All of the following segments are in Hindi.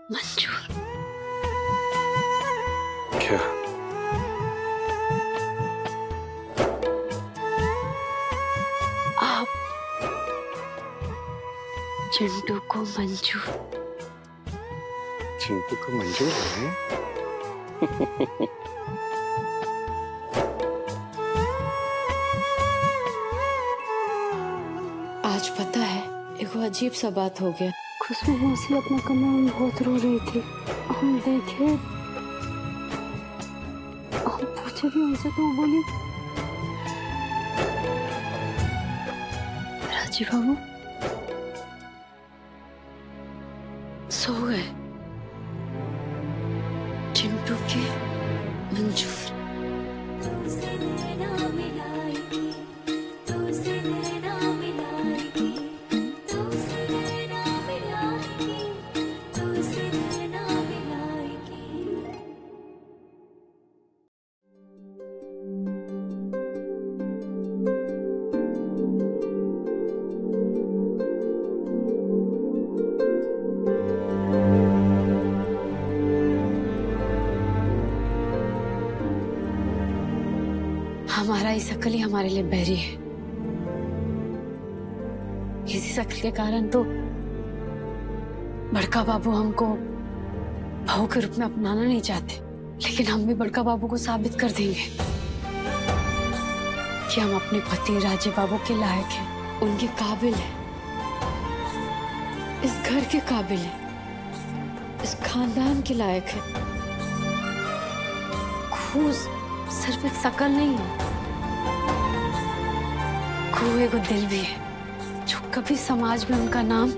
मंजूर। क्या? आप चिंटू को मंजूर। चिंटू को मंजूर है? आज पता है एक अजीब सा बात हो गया। खुशबू मौसी अपने कमरे में बहुत रो रही थी। हम देखे, हम पूछे भी उनसे तो वो बोली राजीव बाबू सो गए। चिंटू के मंजूर। हमारा ये शकल ही हमारे लिए बैरी है। इसी शकल के कारण तो बड़का बाबू हमको बहू के रूप में अपनाना नहीं चाहते, लेकिन हम भी बड़का बाबू को साबित कर देंगे कि हम अपने पति राजीव बाबू के लायक हैं, उनके काबिल है, इस घर के काबिल है, इस खानदान के लायक है। खूज सिर्फ एक शकल नहीं है, खूह एगो दिल भी है जो कभी समाज में उनका नाम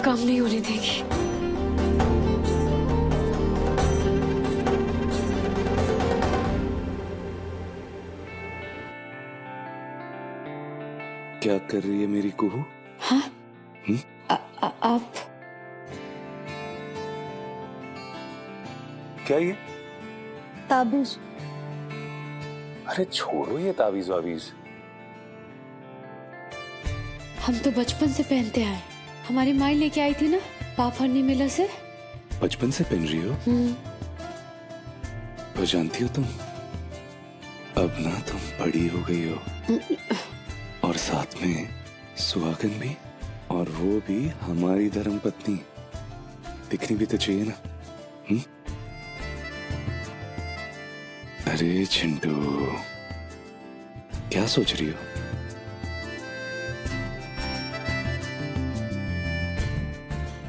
कम नहीं होने देगी। क्या कर रही है मेरी कुहू? हाँ? आप क्या ये? ताबीज। अरे छोड़ो ये ताबीज वाबीज। हम तो बचपन से पहनते आए, हमारी माई लेके आई थी ना पाफरनी मेला से। बचपन से पहन रही हो? तो जानती हो तुम, अब ना तुम बड़ी हो गई हो, और साथ में सुहागन भी, और वो भी हमारी धर्मपत्नी। दिखनी भी तो चाहिए ना। अरे चिंटू, क्या सोच रही हो?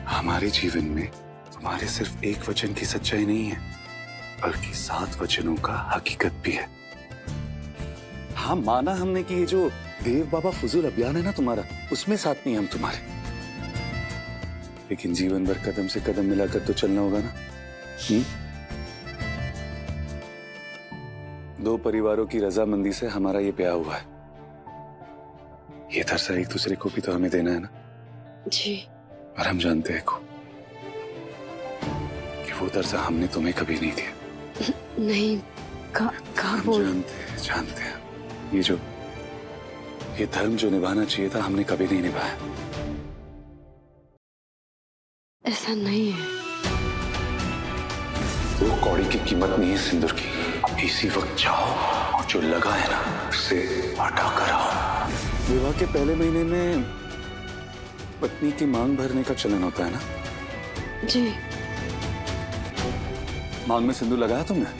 हमारे जीवन में तुम्हारे सिर्फ एक वचन की सच्चाई नहीं है, बल्कि 7 वचनों का हकीकत भी है। हाँ, माना हमने कि ये जो देव बाबा फुजूल अभियान है ना तुम्हारा, उसमें साथ नहीं हम तुम्हारे, लेकिन जीवन भर कदम से कदम मिलाकर तो चलना होगा ना। 2 परिवारों की रजामंदी से हमारा ये ब्याह हुआ है। ये दरअसल एक दूसरे को भी तो हमें देना है ना। जी। और हम जानते हैं को कि वो दरअसल हमने तुम्हें कभी नहीं दिया। नहीं, हम जानते हैं ये धर्म जो निभाना चाहिए था हमने कभी नहीं निभाया। ऐसा नहीं है। वो कौड़ी की कीमत नहीं है सिंदूर की। अब इसी वक्त जाओ और जो लगा है ना उसे हटा कर आओ। विवाह के पहले महीने में पत्नी की मांग भरने का चलन होता है ना। जी। मांग में सिंदूर लगाया तुमने?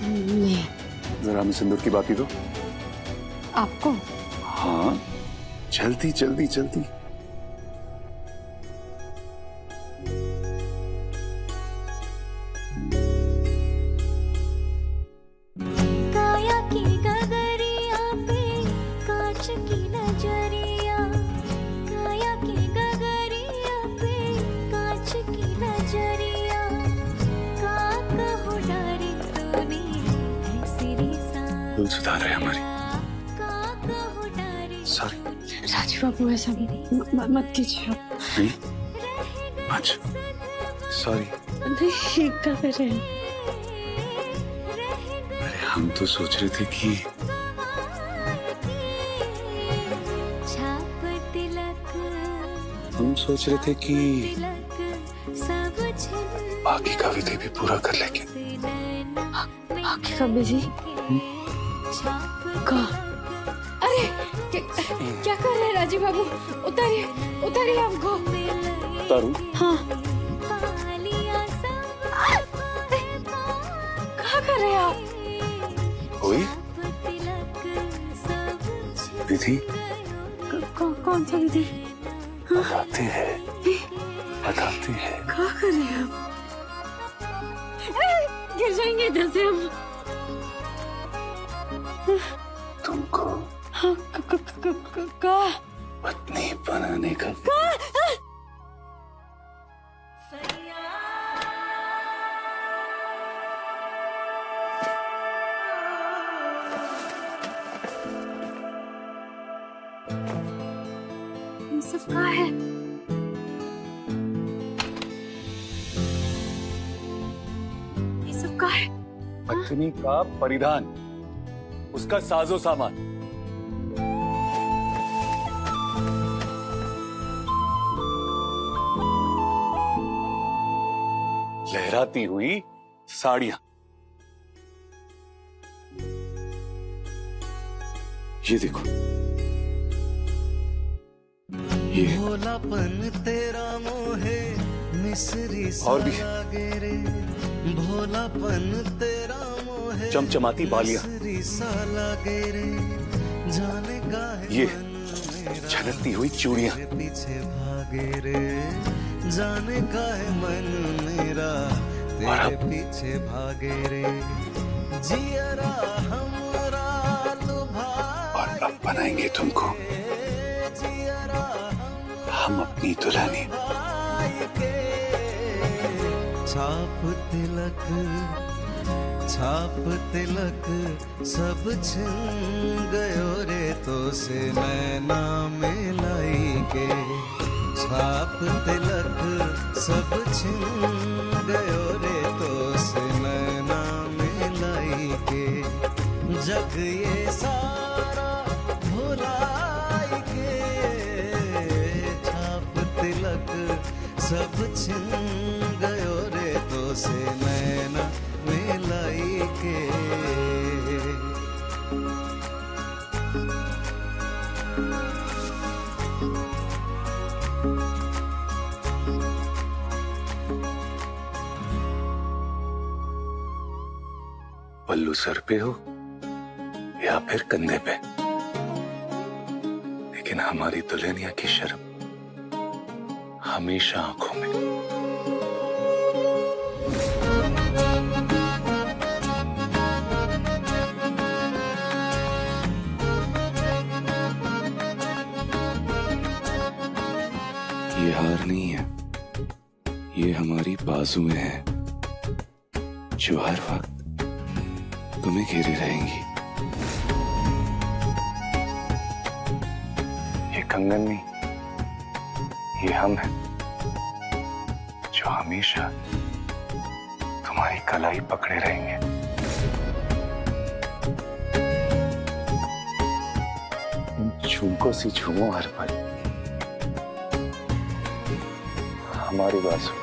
नहीं। जरा हमें सिंदूर की बाती दो। आपको? हाँ, जल्दी जल्दी जल्दी। काया की गगरिया पे कांच की नजरिया, काया की गगरिया पे कांच की नजरिया, का कहो डारी तूने ऐसी रिसा, दिल सुधार है हमारी। का कहो डारी सॉरी राजीव बाबू, ऐसा मत कीजिए आप। नहीं, अच्छा सॉरी। नहीं कर रहे हैं। अरे हम तो सोच रहे थे कि छाप तिलक हम सोच रहे थे कि सब छिन बाकी का विधि भी पूरा कर लेंगे। बाकी का बिजी का अरे क्या कर रहे हैं राजीव बाबू? उतारिए उतारिए हमको। तारू, हाँ क्या कर रहे हैं आप? हुई विधि कौन सा विधि? बताते हैं, बताते हैं। क्या कर रहे हैं आप? गिर जाएंगे इधर से हम। तुमको हाँ, का पत्नी बनाने का ये सब क्या है? ये सब क्या है? पत्नी का परिधान, उसका साजो सामान। लहराती हुई साड़ियां। ये देखो, ये भोलापन तेरा मोहे मिस्री और भी रे, भोलापन तेरा मोहे चमचमाती बालियां। मिस्री सा लागे रे, जाने का है ये मन मेरा छलकती हुई चूड़ियां। तेरे पीछे भागे रे, जाने का है मन मेरा और तेरे अब? पीछे भागे रे, जियरा हमरा लुभा और अब बनाएंगे तुमको हम अपनी दुल्हनी। छाप तिलक सब छिन गयो रे तो से नैना मिलाई के, छाप तिलक सब छिन गयो रे तो से नैना मिलाई के, जग ये सारा भुलाई के, छाप तिलक सब छिन गयो रे तो से नैना मिलाई के। पल्लू सर पे हो या फिर कंधे पे, लेकिन हमारी दुल्हनिया की शर्म हमेशा आंखों में। ये हार नहीं है, ये हमारी बाजुएं हैं जो हर वक्त तुम्हें घेरे रहेंगी। ये कंगन नहीं, ये हम हैं जो हमेशा तुम्हारी कलाई पकड़े रहेंगे। इन झुमकों से झूमो हर पल, हमारी बाजू।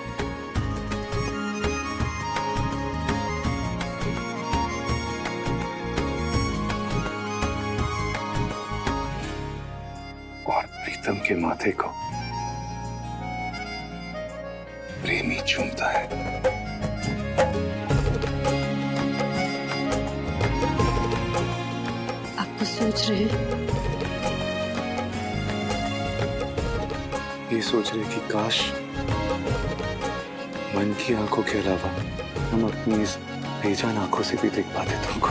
और प्रीतम के माथे को प्रेमी चूमता है। आप तो सोच रहे हैं? ये सोच रहे कि काश मन की आंखों के अलावा हम अपनी इस बेजान आंखों से भी देख पाते तुमको।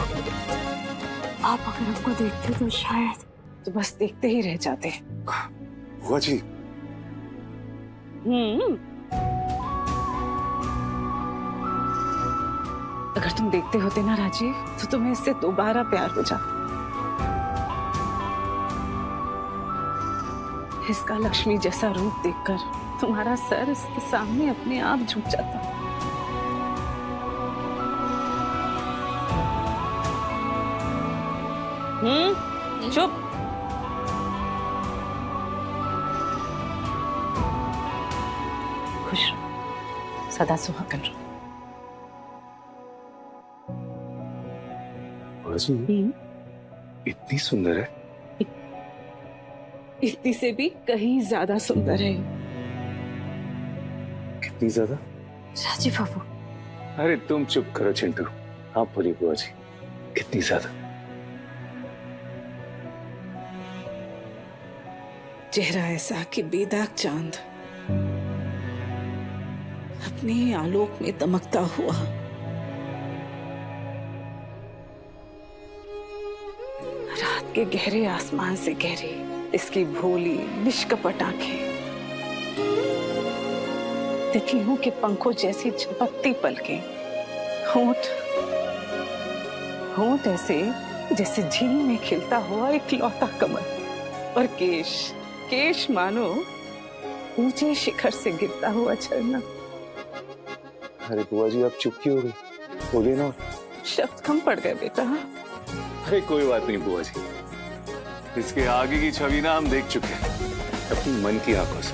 आप अगर हमको देखते तो शायद तो बस देखते ही रह जाते। बुआ जी, अगर तुम देखते होते ना राजीव, तो तुम्हें इससे दोबारा प्यार हो जाता। इसका लक्ष्मी जैसा रूप देखकर तुम्हारा सर इसके सामने अपने आप झुक जाता। चुप। सदा सुहागन रहो। इतनी सुंदर है। इतनी से भी कहीं ज्यादा सुंदर है। कितनी ज्यादा? राजीव बाबू, अरे तुम चुप करो चिंटू। आप बोलिए बुआ जी, कितनी ज्यादा? चेहरा ऐसा कि बेदाग चांद अपने आलोक में दमकता हुआ, रात के गहरे आसमान से गहरी इसकी भोली निष्कपट आंखें, तितलियों के पंखों जैसी झपकती पलकें, होंठ ऐसे जैसे झील में खिलता हुआ एक लौता कमल, और केश मानो ऊंचे शिखर से गिरता हुआ झरना। अरे बुआ जी आप चुप क्यों हो गई? बोलिए ना। शब्द कम पड़ गए बेटा। अरे कोई बात नहीं बुआ जी, इसके आगे की छवि ना हम देख चुके हैं अपनी मन की आंखों से।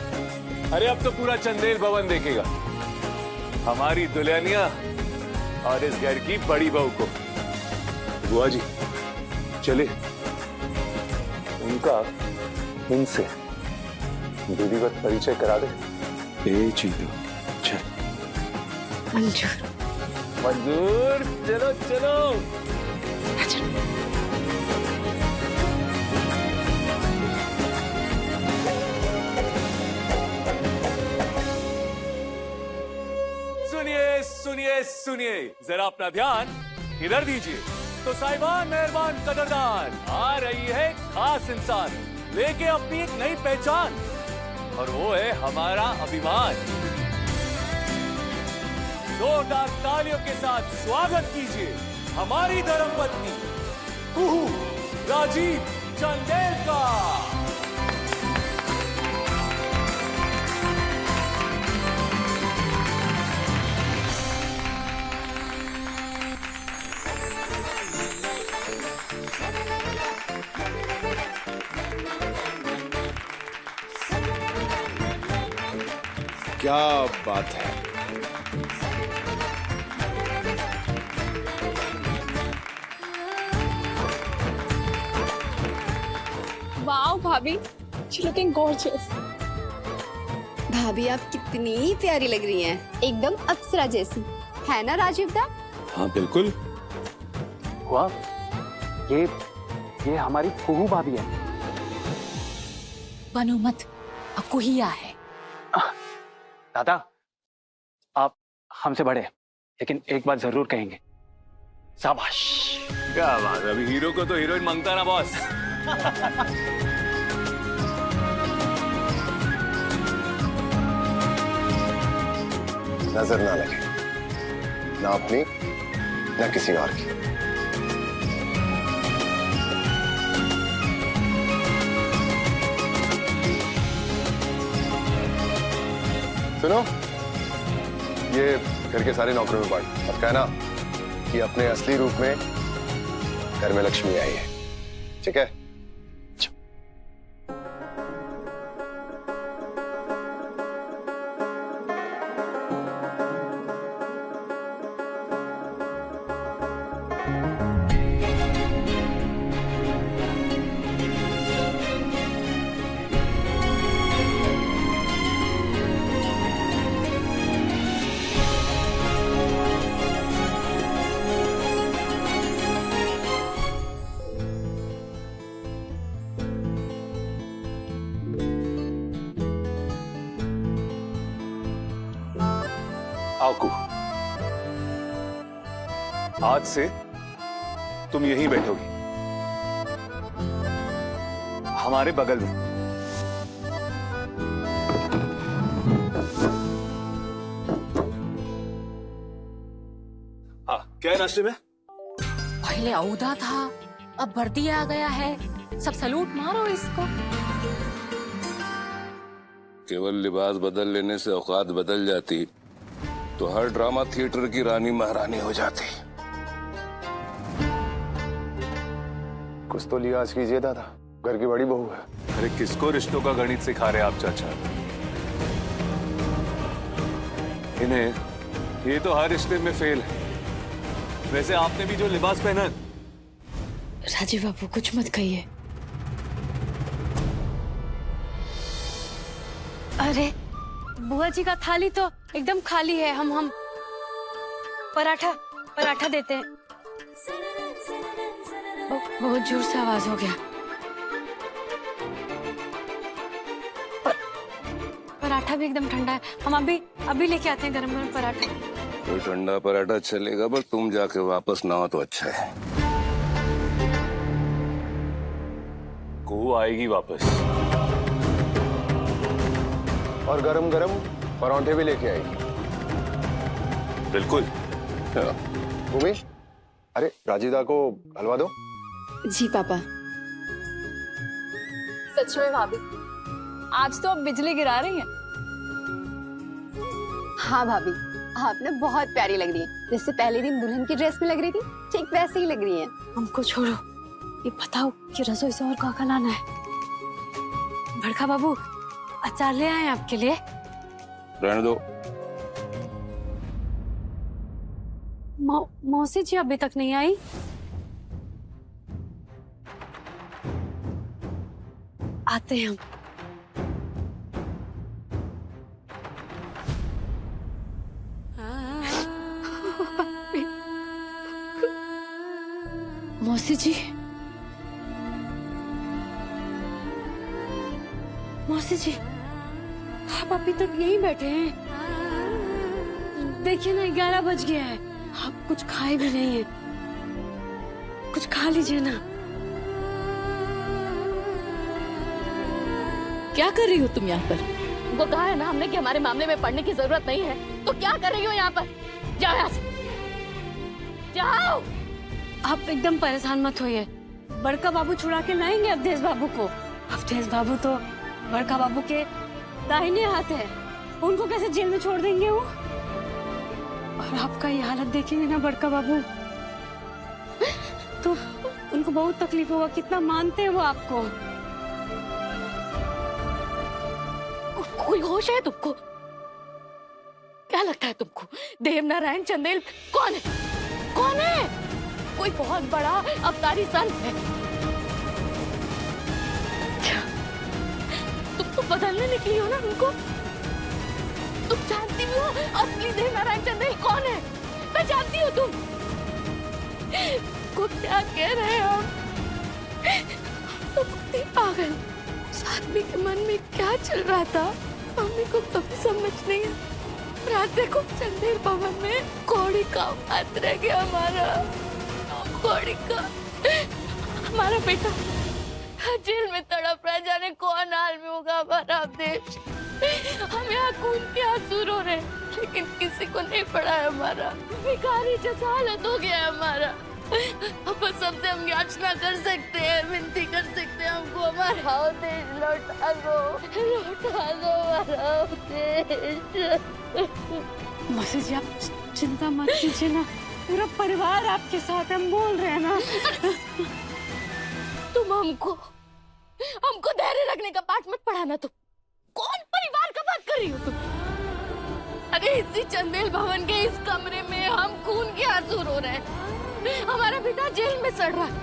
अरे अब तो पूरा चंदेल भवन देखेगा हमारी दुल्हनिया और इस घर की बड़ी बहू को। बुआ जी चले उनका इनसे विधिवत परिचय करा दे। ए चिंटू चल। मंजूर। मंजूर, चलो चलो। सुनिए सुनिए सुनिए, जरा अपना ध्यान इधर दीजिए। तो साहिबान, मेहरबान, कदरदान, आ रही है खास इंसान लेके अपनी एक नई पहचान, और वो है हमारा अभिमान। जोरदार तालियों के साथ स्वागत कीजिए हमारी धर्मपत्नी कुहू राजीव चंदेल का। क्या बात है। वाओ भाभी, शी लुकिंग गॉर्जियस। भाभी आप कितनी प्यारी लग रही हैं, एकदम अप्सरा जैसी, है ना राजीव दा? हाँ बिल्कुल। वाह, ये हमारी कुहू भाभी है। बनो मत, कुहिया है। दादा, आप हमसे बड़े, लेकिन एक बात जरूर कहेंगे, शाबाश। क्या बात है, अभी हीरो को तो हीरोइन मांगता ना बॉस। नजर ना लगे, ना अपनी ना किसी और की। सुनो, ये घर के सारे नौकरों में बांट और कहना कि अपने असली रूप में घर में लक्ष्मी आई है, ठीक है? आकू, आज से तुम यहीं बैठोगी हमारे बगल में। हाँ, क्या है नाश्ते में? पहले औदा था, अब वर्दी आ गया है, सब सलूट मारो इसको। केवल लिबास बदल लेने से औकात बदल जाती तो हर ड्रामा थिएटर की रानी महारानी हो जाती। कुछ तो लिहाज कीजिए दादा, घर की बड़ी बहू है। अरे किसको रिश्तों का गणित सिखा रहे आप चाचा? इन्हें ये तो हर रिश्ते में फेल है। वैसे आपने भी जो लिबास पहना है। राजीव बाबू कुछ मत कहिए। अरे बुआ जी का थाली तो एकदम खाली है। हम पराठा देते हैं। बहुत जोर से आवाज हो गया। पराठा भी एकदम ठंडा है। हम अभी लेके आते हैं गरम गरम पराठा। तो ठंडा पराठा चलेगा, पर तुम जाके वापस ना हो तो अच्छा है। कुहू आएगी वापस। और गरम गरम परांठे भी लेके आएगी। बिल्कुल। उमेश, अरे राजीदा को हलवा दो। जी पापा। सच में भाभी, आज तो अब बिजली गिरा रही है। हाँ भाभी, आपने बहुत प्यारी लग रही है। जैसे पहले दिन दुल्हन की ड्रेस में लग रही थी, ठीक वैसे ही लग रही है। हमको छोड़ो, ये बताओ कि रसोई से और क्या लाना है। बड़का बाबू अचार ले आए आपके लिए। रहने दो। मौसी जी अभी तक नहीं आई। आते हैं हम। मौसी जी, मौसी जी, आप अभी तक यहीं बैठे हैं। देखिए ना 11 बज गया है। आप कुछ खाए भी नहीं है। कुछ खा लीजिए ना। क्या कर रही हो तुम यहाँ पर? वो कहा है ना हमने कि हमारे मामले में पढ़ने की जरूरत नहीं है, तो क्या कर रही हो यहाँ पर? जाओ यहाँ से, जाओ। आप एकदम परेशान मत होइए। बड़का बाबू छुड़ा के लाएंगे अवधेश बाबू को। अवधेश बाबू तो बड़का बाबू के दाहिने हाथ है। उनको कैसे जेल में छोड़ देंगे वो? और आपका ये हालत देखेंगे ना बड़का बाबू, तो उनको बहुत तकलीफ होगा। कितना मानते हैं वो आपको। कोई होश है तुमको? क्या लगता है तुमको देवनारायण चंदेल कौन है? कौन है? कोई बहुत बड़ा अवतारी संत है। क्या तुम तो बदलने निकली हो ना उनको? तुम जानती भी हो असली देवनारायण चंदेल कौन है? मैं जानती हूँ तुम को क्या कह रहे हो। तुम पागल। उस आदमी के मन में क्या चल रहा था मम्मी को कभी समझ नहीं है। रात देखो चंदेल भवन में कौड़ी का हाथ रह गया हमारा। कौड़ी का हमारा बेटा जेल में तड़प रहा। जाने कौन हाल में होगा हमारा देश। हम यहाँ खून के आंसू रो रहे, लेकिन किसी को नहीं पड़ा है हमारा। भिखारी जैसा हालत हो गया है हमारा। अब बस हमसे हम याचना कर सकते हैं, विनती कर सकते हैं, हमको हमारा देश लौटा दो हमारा देश। मौसी जी आप चिंता मत कीजिए ना, पूरा परिवार आपके साथ हम बोल रहे हैं ना। तुम हमको धैर्य रखने का पाठ मत पढ़ाना। तुम कौन परिवार का बात कर रही हो तुम? अरे इसी चंदेल भवन के इस कमरे में हम खून के आंसू रो रहे हैं। हमारा बेटा जेल में सड़ रहा है।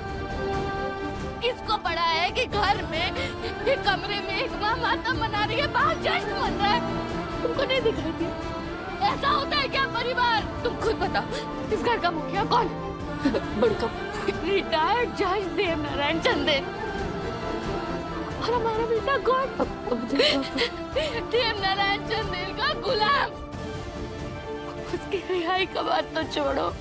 किसको पड़ा है कि घर में एक कमरे में एक माँ माता मना रही है, बाहर जश्न मन रहा है। तुमको नहीं दिखाई दिया? ऐसा होता है क्या परिवार? तुम खुद बताओ, इस घर का मुखिया कौन? बड़का रिटायर्ड जज देवनारायण चंदेल। और हमारा बेटा कौन? देवनारायण चंदेल का गुलाम। उसकी रिहाई का बात तो छोड़ो,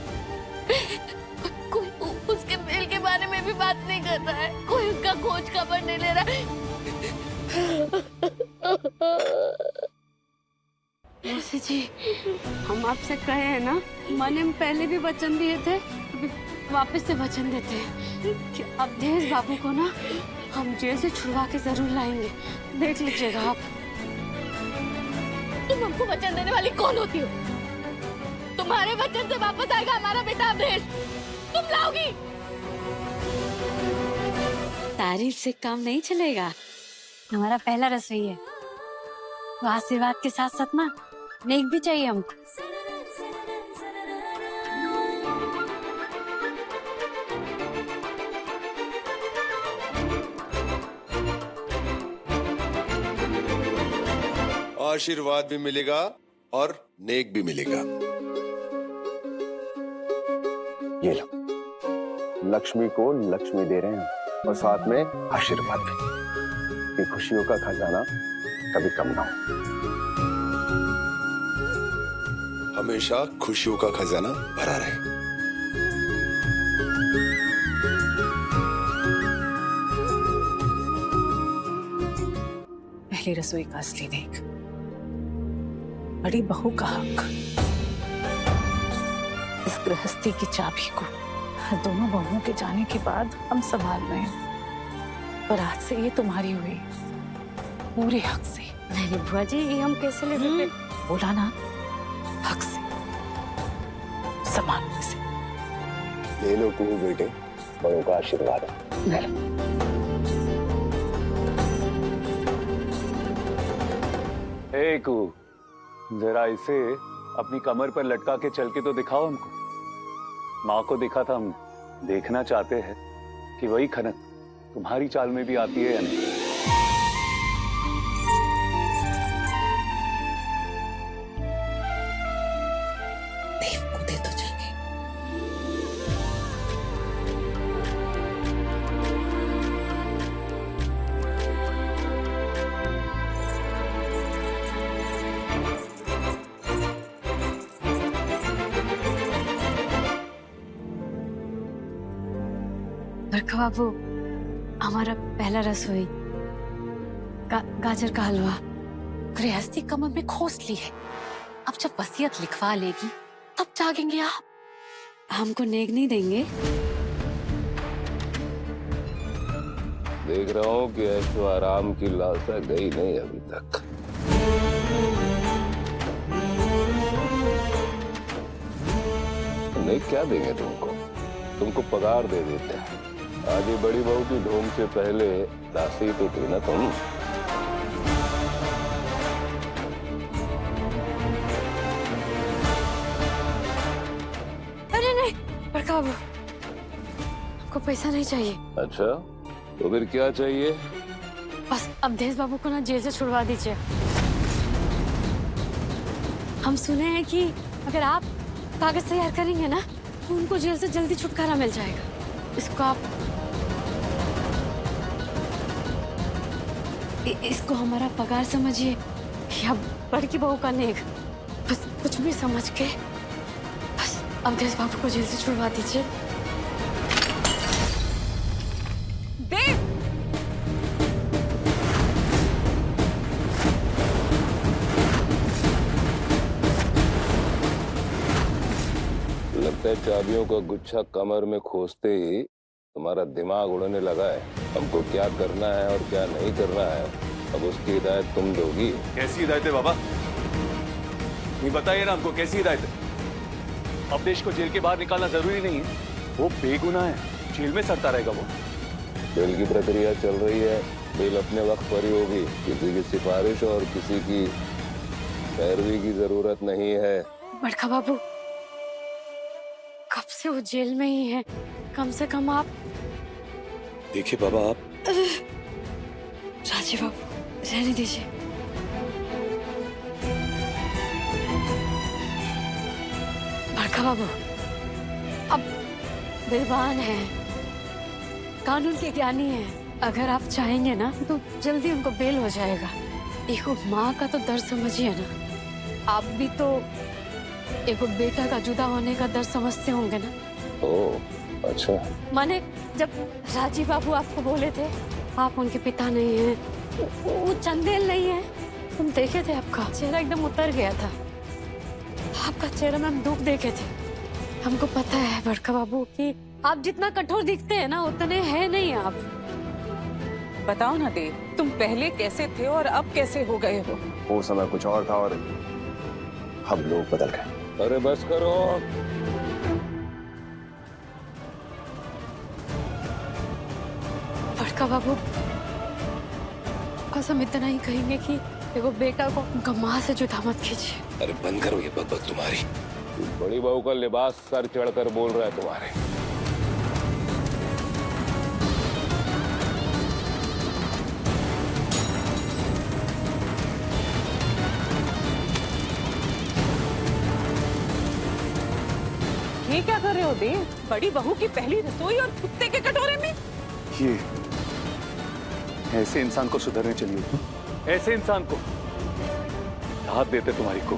कोई उसके बेल के बारे में भी बात नहीं कर रहा है। कोई उसका खोज खबर नहीं ले रहा है। मौसी जी हम आपसे कहे हैं ना, माने हम पहले भी वचन दिए थे, वापस से वचन देते हैं कि अवधेश बाबू को ना हम जेल से छुड़वा के जरूर लाएंगे। देख लीजिएगा आप। तुम हमको वचन देने वाली कौन होती हो? तुम्हारे वचन से वापस आएगा हमारा बेटा अवधेश। तुम लाओगी? तारीफ से काम नहीं चलेगा। हमारा पहला रसोई है, तो आशीर्वाद के साथ साथ ना नेक भी चाहिए हमको। आशीर्वाद भी मिलेगा और नेक भी मिलेगा। ये लो, लक्ष्मी को लक्ष्मी दे रहे हैं और साथ में आशीर्वाद भी कि खुशियों का खजाना कभी कम ना हो, हमेशा खुशियों का खजाना भरा रहे। पहली रसोई का असली नेक, बड़ी बहू का हक। इस गृहस्थी की चाबी को दोनों बहुओं के जाने के बाद हम संभाल रहे हैं, और आज से ये तुम्हारी हुई पूरे हक से। नहीं बुआ जी, ये हम कैसे ले सकते? बोला ना, हक से, सम्मान से। ले लो कुहू बेटे, बड़ों का आशीर्वाद। जरा इसे अपनी कमर पर लटका के चल के तो दिखाओ हमको। माँ को दिखा था, हम देखना चाहते हैं कि वही खनक तुम्हारी चाल में भी आती है या नहीं। देव को दे दो जाके। बरखा बाबू, हमारा पहला रसोई गाजर का हलवा। गृहस्थी कमर में खोस ली है, अब जब वसीयत लिखवा लेगी तब जागेंगे आप। हमको नेक नहीं देंगे? देख रहा हूँ कि ऐशो आराम की लालसा गई नहीं अभी तक। नहीं, क्या देंगे तुमको? तुमको पगार दे देते हैं। आज ये बड़ी बहू की ढोंग से पहले दासी तो थी ना तुम। अरे नहीं बरखा बाबू, हमको पैसा नहीं चाहिए। अच्छा, तो फिर क्या चाहिए? बस अवधेश बाबू को ना जेल से छुड़वा दीजिए। हम सुने हैं कि अगर आप कागज तैयार करेंगे ना तो उनको जेल से जल्दी छुटकारा मिल जाएगा। इसको आप इसको हमारा पगार समझिए या बड़की बहू का नेक, बस कुछ भी समझ के बस अवधेश बाबू को जेल से छुड़वा दीजिए। लगता है चाबियों का गुच्छा कमर में खोसते ही तुम्हारा दिमाग उड़ने लगा है। हमको क्या करना है और क्या नहीं करना है, अब उसकी हिदायत तुम दोगी। कैसी हिदायत है बाबा? नहीं बताइए ना हमको, कैसी हिदायत है? अवधेश को जेल के बाहर निकालना जरूरी नहीं है, वो बेगुनाह है, जेल में सड़ता रहेगा वो। बेल की प्रक्रिया चल रही है, बेल अपने वक्त पर ही होगी। किसी की सिफारिश और किसी की पैरवी की जरूरत नहीं है। बड़का बाबू, कब से वो जेल में ही है, कम से कम आप। देखिए बाबा, आप राजीव बाबू रहने दीजिए। बड़का बाबू अब विद्वान है, कानून के ज्ञानी है, अगर आप चाहेंगे ना तो जल्दी उनको बेल हो जाएगा। एक माँ का तो दर्द समझिए ना, आप भी तो एक बेटा का जुदा होने का दर्द समझते होंगे ना। ओह अच्छा। माने जब राजीव बाबू आपको बोले थे आप उनके पिता नहीं हैं, वो चंदेल नहीं है, तुम देखे थे आपका चेहरा एकदम उतर गया था। आपका चेहरा में हम दुख देखे थे। हमको पता है बड़का बाबू कि आप जितना कठोर दिखते हैं ना उतने हैं नहीं आप। बताओ ना देव, तुम पहले कैसे थे और अब कैसे हो गए हो? वो समय कुछ और था और हम लोग बदल गए। अरे बस करो। बड़का बाबू बस हम इतना ही कहेंगे कि देखो बेटा को उनका माँ से जुदा मत कीजिए। अरे बंद करो ये बकबक तुम्हारी। बड़ी बहू का लिबास सर चढ़कर बोल रहा है तुम्हारे। कर रहे हो देव? बड़ी बहू की पहली रसोई और कुत्ते के कटोरे में? ये ऐसे इंसान को सुधरने चलिए तुम, ऐसे इंसान को हाथ देते तुम्हारी को।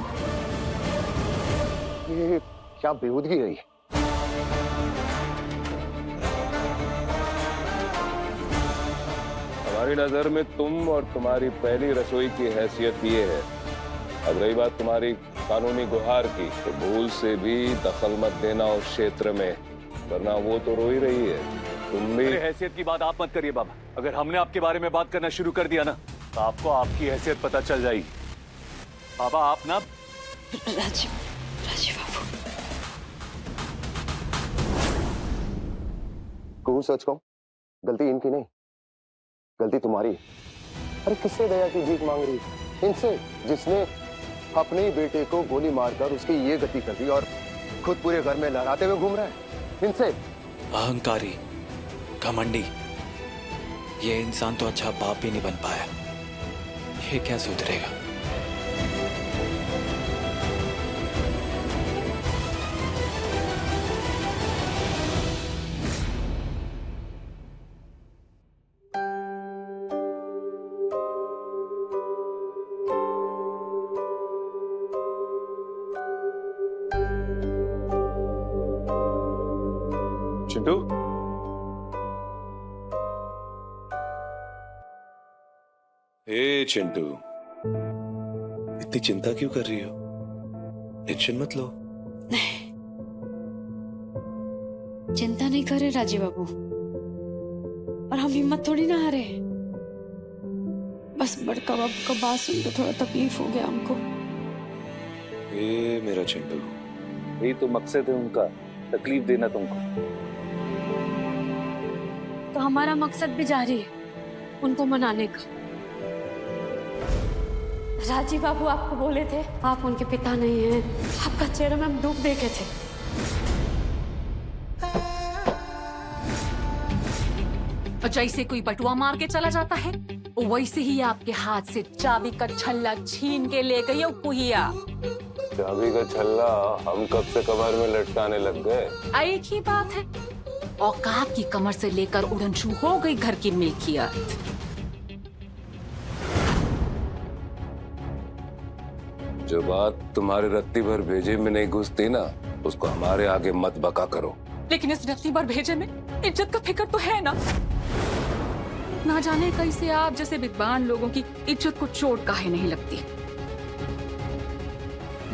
ये क्या बेहूदगी है ये? हमारी नजर में तुम और तुम्हारी पहली रसोई की हैसियत ये है। अब रही बात तुम्हारी कानूनी गुहार की, तो भूल से भी दखल मत देना उस क्षेत्र में, वरना वो तो रो ही रही है। तुम भी मेरी हैसियत की बात आप मत करिए बाबा। अगर हमने आपके बारे में बात करना शुरू कर दिया ना, तो आपको आपकी हैसियत पता चल जाएगी। बाबा आप ना राजीव, राजीव बाबू, कहूँ सच कहूँ, गलती इनकी नहीं, गलती तुम्हारी है। अरे किससे दया की भीख मांग रही है? इनसे, जिसने अपने ही बेटे को गोली मारकर उसकी ये गति कर दी और खुद पूरे घर में लहराते हुए घूम रहा है। इनसे। अहंकारी, घमंडी, ये इंसान तो अच्छा बाप भी नहीं बन पाया। ये क्या सुधरेगा? चिंटू, हे चिंटू, इतनी चिंता क्यों कर रही हो? टेंशन मत लो। चिंता नहीं करे राजीव बाबू, और हम हिम्मत थोड़ी ना हारे। बस बड़का बाबू का बात सुन के थोड़ा तकलीफ हो गया हमको। ए मेरा चिंटू, यही तो मकसद है उनका, तकलीफ देना तुमको। तो हमारा मकसद भी जारी है, उनको मनाने का। राजीव बाबू आपको बोले थे आप उनके पिता नहीं हैं, आपका चेहरा में हम दुख देखे थे। और जैसे कोई बटुआ मार के चला जाता है, वैसे ही आपके हाथ से चाबी का छल्ला छीन के ले गई कुहिया। चाबी का छल्ला हम कब से कमर में लटकाने लग गए? एक ही बात है, औकात की कमर से लेकर उड़नछू हो गई घर की मिल्कियत। जो बात तुम्हारे रत्ती भर भेजे में नहीं घुसती ना, उसको हमारे आगे मत बका करो। लेकिन इस रत्ती भर भेजे में इज्जत का फिक्र तो है ना जाने कैसे आप जैसे विद्वान लोगों की इज्जत को चोट काहे नहीं लगती।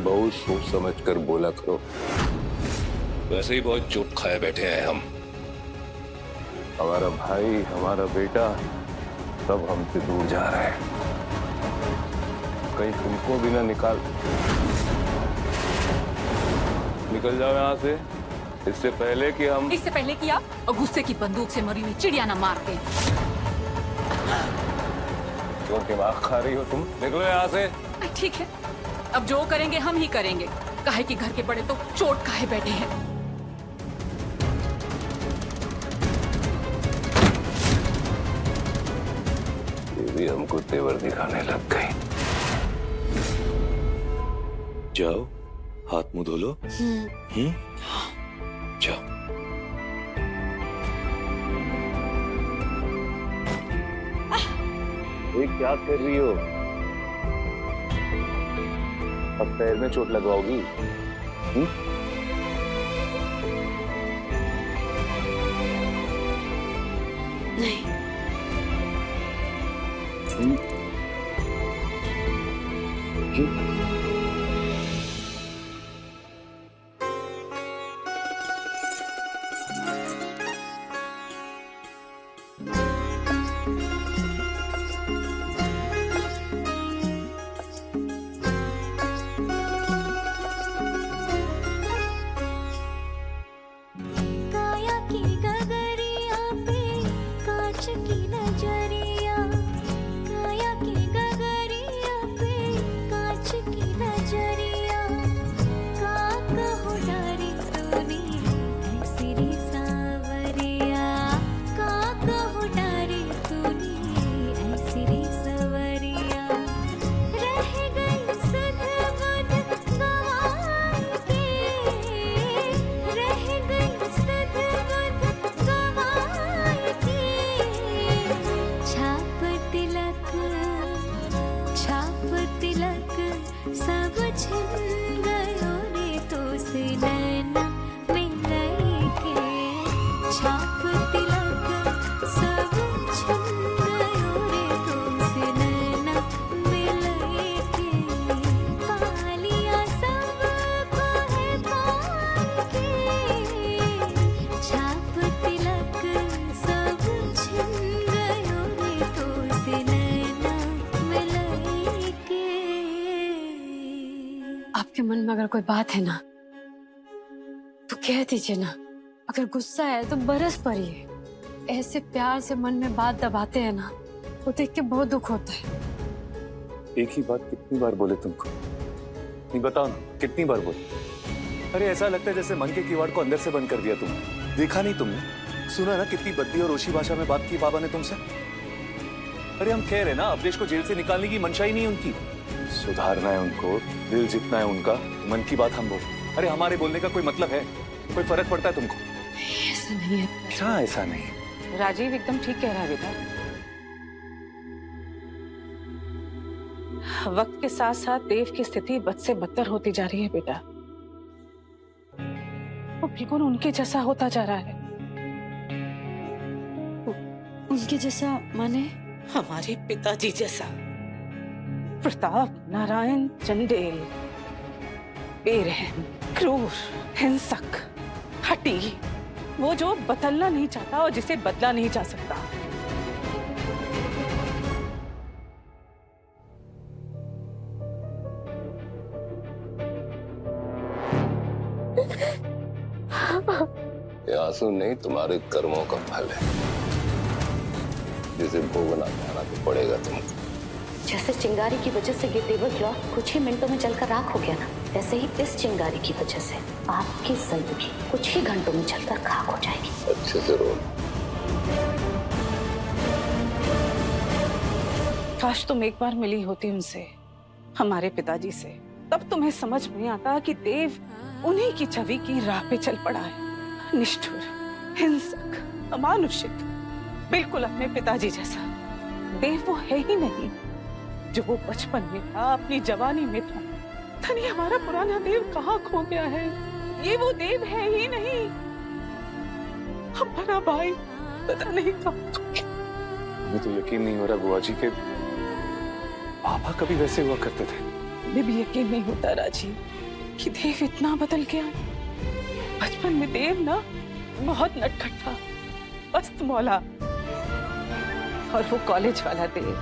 बहुत सोच समझ कर बोला करो, वैसे ही बहुत चोट खाए बैठे हैं हम। हमारा भाई, हमारा बेटा सब हमसे दूर जा रहे हैं। कहीं तुमको भी ना निकल जाओ यहाँ से, इससे पहले कि आप और गुस्से की बंदूक से मरी हुई चिड़िया ना मारते। क्यों दिमाग खा रही हो तुम? निकलो यहाँ से। ठीक है, अब जो करेंगे हम ही करेंगे, काहे कि घर के बड़े तो चोट खाए बैठे हैं। ये भी हमको तेवर दिखाने लग गई। जाओ, हाथ मुंह धो लो। जाओ। ये क्या कर रही हो? अब पैर में चोट लगवाओगी? नहीं। काया की गगरिया पे कांच की नजरिया, काया की गगरिया पे कांच की छिन गयो रे तो से नैना मिलाई के छाप तिलक सब छिन गयो रे तो से नैना मिलाई के पालिया सब को है पाल के छाप तिलक सब छिन गयो रे तो से नैना मिलाई के। आपके मन में अगर कोई बात है ना तो कह दीजिए ना। अगर गुस्सा है तो बरस पड़िए। ऐसे प्यार से मन में बात दबाते हैं ना, वो देख के बहुत दुख होता है। एक ही बात कितनी बार बोले तुमको? नहीं बताओ ना, कितनी बार बोले? अरे ऐसा लगता है जैसे मन के किवाड़ को अंदर से बंद कर दिया तुमने। देखा नहीं तुमने? सुना ना कितनी बद्दी और ओशी भाषा में बात की बाबा ने तुमसे? अरे हम कह रहे ना, अवधेश को जेल से निकालने की मंशा ही नहीं उनकी। सुधारना है उनको, दिल जीतना है उनका। मन की बात हम बोल। अरे हमारे बोलने का कोई मतलब है? कोई फर्क पड़ता है तुमको? ऐसा नहीं है। क्या ऐसा नहीं है? राजीव एकदम ठीक कह रहा है बेटा। वक्त के साथ साथ देव की स्थिति बद से बदतर होती जा रही है बेटा। वो बिल्कुल उनके जैसा होता जा रहा है। उनके जैसा माने? हमारे पिताजी जैसा। प्रताप नारायण चंदेल बेरहम, क्रूर, हिंसक, हठी, वो जो बदलना नहीं चाहता और जिसे बदला नहीं जा सकता। ये आंसू नहीं, तुम्हारे कर्मों का फल है, जिसे भोगना जाना तो पड़ेगा तुमको। जैसे चिंगारी की वजह से ये टेबल क्लॉथ कुछ ही मिनटों में जलकर राख हो गया ना, वैसे ही इस चिंगारी की वजह से आपकी जिंदगी कुछ ही घंटों में जलकर खाक हो जाएगी। अच्छे से रो। काश तुम एक बार मिली होती उनसे, हमारे पिताजी से, तब तुम्हें समझ में आता कि देव उन्हीं की छवि की राह पे चल पड़ा है। निष्ठुर, हिंसक, अमानुषिक, बिल्कुल अपने पिताजी जैसा। देव वो है ही नहीं जो वो बचपन में था, अपनी जवानी में था। धनी हमारा पुराना देव कहाँ खो गया है? ये वो देव है ही नहीं। हमारा भाई पता नहीं कहाँ खो गया। मुझे तो यकीन नहीं हो रहा बुआ जी के पापा कभी वैसे हुआ करते थे। मुझे भी यकीन नहीं होता राजीव कि देव इतना बदल गया। बचपन में देव ना बहुत नटखट था, मस्त मौला। और वो कॉलेज वाला देव,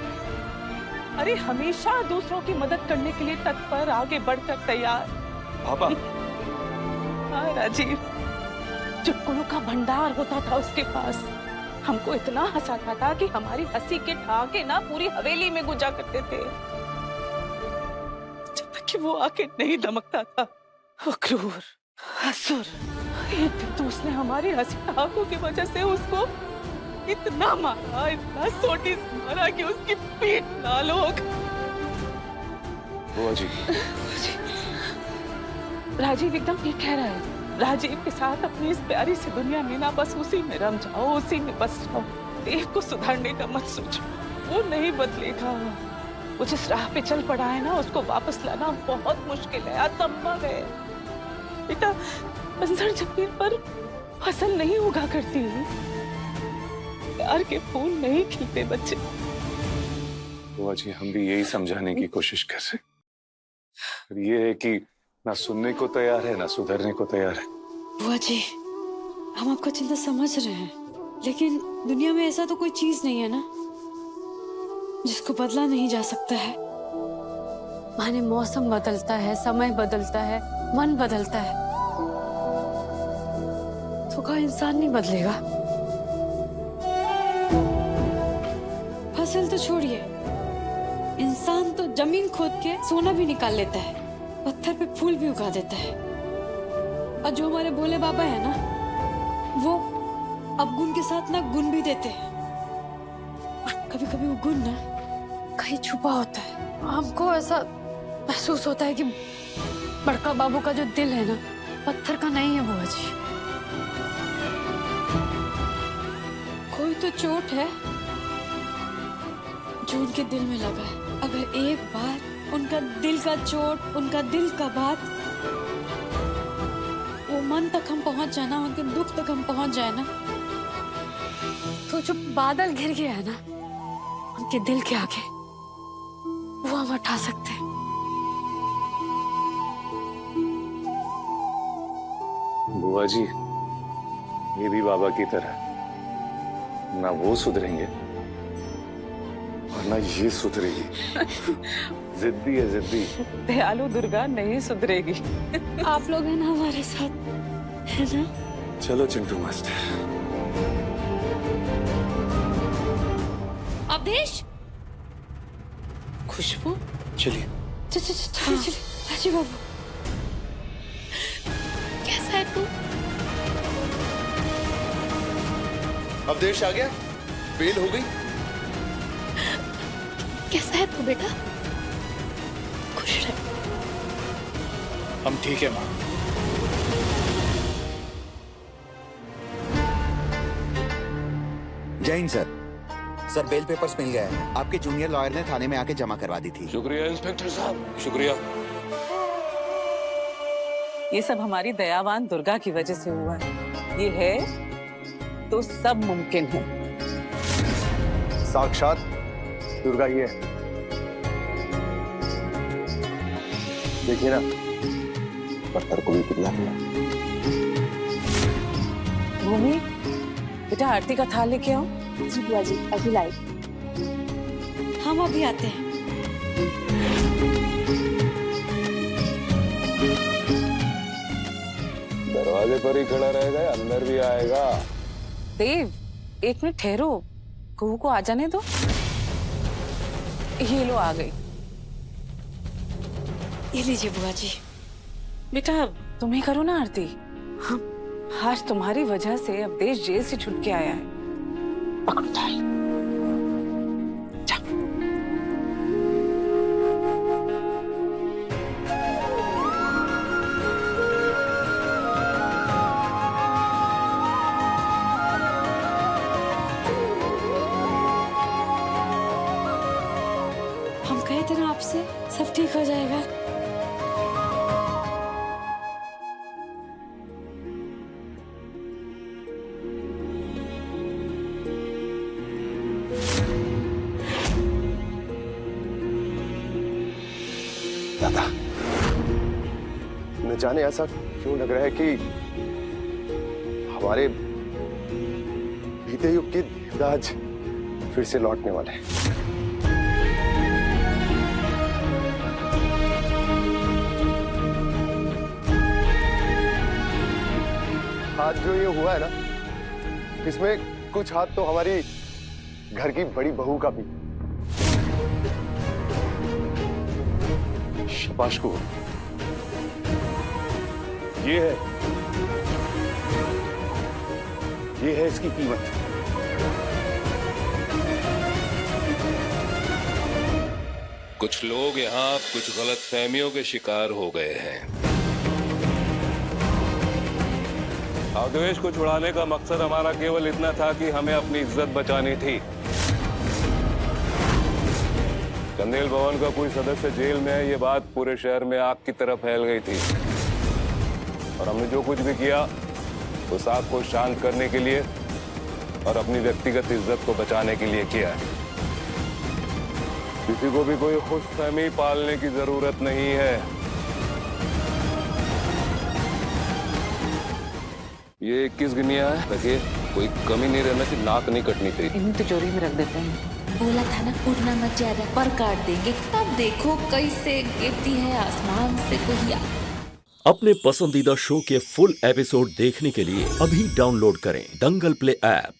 अरे हमेशा दूसरों की मदद करने के लिए तत्पर, आगे बढ़कर तैयार। पापा। हाँ राजीव, चुटकुलों का भंडार होता था उसके पास। हमको इतना हंसाता था कि हमारी हंसी के ठहाके ना पूरी हवेली में गुजा करते थे, जब तक कि वो आके नहीं धमकता था। वो क्रूर, असुर। एक दिन तो उसने हमारी हंसी ठहाकों की वजह से उसको इतना मारा, इतना सोटी से मारा कि उसकी पीठ लाल हो गई। बुआ जी। राजीव एकदम ठीक कह रहा है। राजीव के साथ अपनी इस प्यारी सी दुनिया में ना बस उसी में रम जाओ, उसी में बस जाओ। देव को सुधारने का मत सोचो, वो नहीं बदलेगा। वो जिस राह पे चल पड़ा है ना, उसको वापस लाना बहुत मुश्किल है, असंभव है। बेटा, बंजर जमीन पर फसल नहीं उगा करती, प्यार के फूल नहीं खिलते बच्चे। बुआ जी, हम भी यही समझाने की कोशिश कर रहे, ये है कि ना सुनने को तैयार है, ना सुधरने को तैयार है। बुआ जी, हम आपका चिंता समझ रहे हैं, लेकिन दुनिया में ऐसा तो कोई चीज नहीं है ना जिसको बदला नहीं जा सकता है। माने मौसम बदलता है, समय बदलता है, मन बदलता है, तो क्या इंसान नहीं बदलेगा? फसल तो छोड़िए, इंसान तो जमीन खोद के सोना भी निकाल लेता है, पत्थर पे फूल भी उगा देता है। और जो हमारे भोले बाबा है ना, वो अवगुण के साथ ना गुण भी देते हैं। और कभी कभी वो गुण ना कहीं छुपा होता है। हमको ऐसा महसूस होता है कि बड़का बाबू का जो दिल है ना, पत्थर का नहीं है बुआ जी। कोई तो चोट है जो उनके दिल में लगा है। अगर एक बार उनका दिल का चोट, उनका दिल का बात, वो मन तक हम पहुंच जाए ना, उनके दुख तक हम पहुंच जाए ना, तो जो बादल घिर गया है ना उनके दिल के आगे, वो हम हटा सकते हैं। बुआ जी, ये भी बाबा की तरह ना वो सुधरेंगे और ना ये सुधरेगी। जिद्दी है, जिद्दी। दयालु दुर्गा नहीं सुधरेगी। आप लोग हैं ना हमारे साथ, है ना? चलो चिंटू मास्टर। अवधेश, खुशबू, चलिए। चलिए राजीव बाबू, कैसा है तू? अवधेश आ गया, बेल हो गई। कैसा है तू बेटा? खुश रह। हम ठीक है माँ। जय हिंद सर। सर बेल पेपर्स मिल गए हैं। आपके जूनियर लॉयर ने थाने में आके जमा करवा दी थी। शुक्रिया इंस्पेक्टर साहब, शुक्रिया। ये सब हमारी दयावान दुर्गा की वजह से हुआ है। ये है तो सब मुमकिन है। साक्षात दुर्गा ही है। देखिए ना, पत्थर को भी पिघला दिया। भूमि, बेटा आरती का थाल लेके आओ। जी बुआ जी, अभी लाई। हम अभी आते हैं। दरवाजे पर ही खड़ा रहेगा या अंदर भी आएगा? देव, एक मिनट ठहरो, कुहू को आ जाने दो। ये लो आ गई। ये लीजिए बुआ जी। बेटा तुम ही करो ना आरती। हाँ, आज तुम्हारी वजह से अवधेश जेल से छूट के आया है। पकड़ो थाल। जाओ। हम कहे थे ना आपसे, सब ठीक हो जाएगा। दादा, न जाने ऐसा क्यों लग रहा है कि हमारे बीते युग के देवराज फिर से लौटने वाले हैं। आज जो ये हुआ है ना, इसमें कुछ हाथ तो हमारी घर की बड़ी बहू का भी। शाबाश को। ये है इसकी कीमत। कुछ लोग यहाँ कुछ गलत फहमियों के शिकार हो गए हैं। अवधेश को छुड़ाने का मकसद हमारा केवल इतना था कि हमें अपनी इज्जत बचानी थी। चंदेल भवन का कोई सदस्य जेल में है, ये बात पूरे शहर में आग की तरह फैल गई थी और हमने जो कुछ भी किया उस आग को शांत करने के लिए और अपनी व्यक्तिगत इज्जत को बचाने के लिए किया है। किसी को भी कोई खुशफहमी पालने की जरूरत नहीं है। ये 21 गिनिया है, देखिए कोई कमी नहीं रहना चाहिए, नाक नहीं कटनी चाहिए। इन्हें तिजोरी में रख देते हैं। बोला था ना उड़ना मत ज्यादा, पर काट देंगे। तब देखो कैसे गिरती है आसमान से कोई। अपने पसंदीदा शो के फुल एपिसोड देखने के लिए अभी डाउनलोड करें दंगल प्ले ऐप।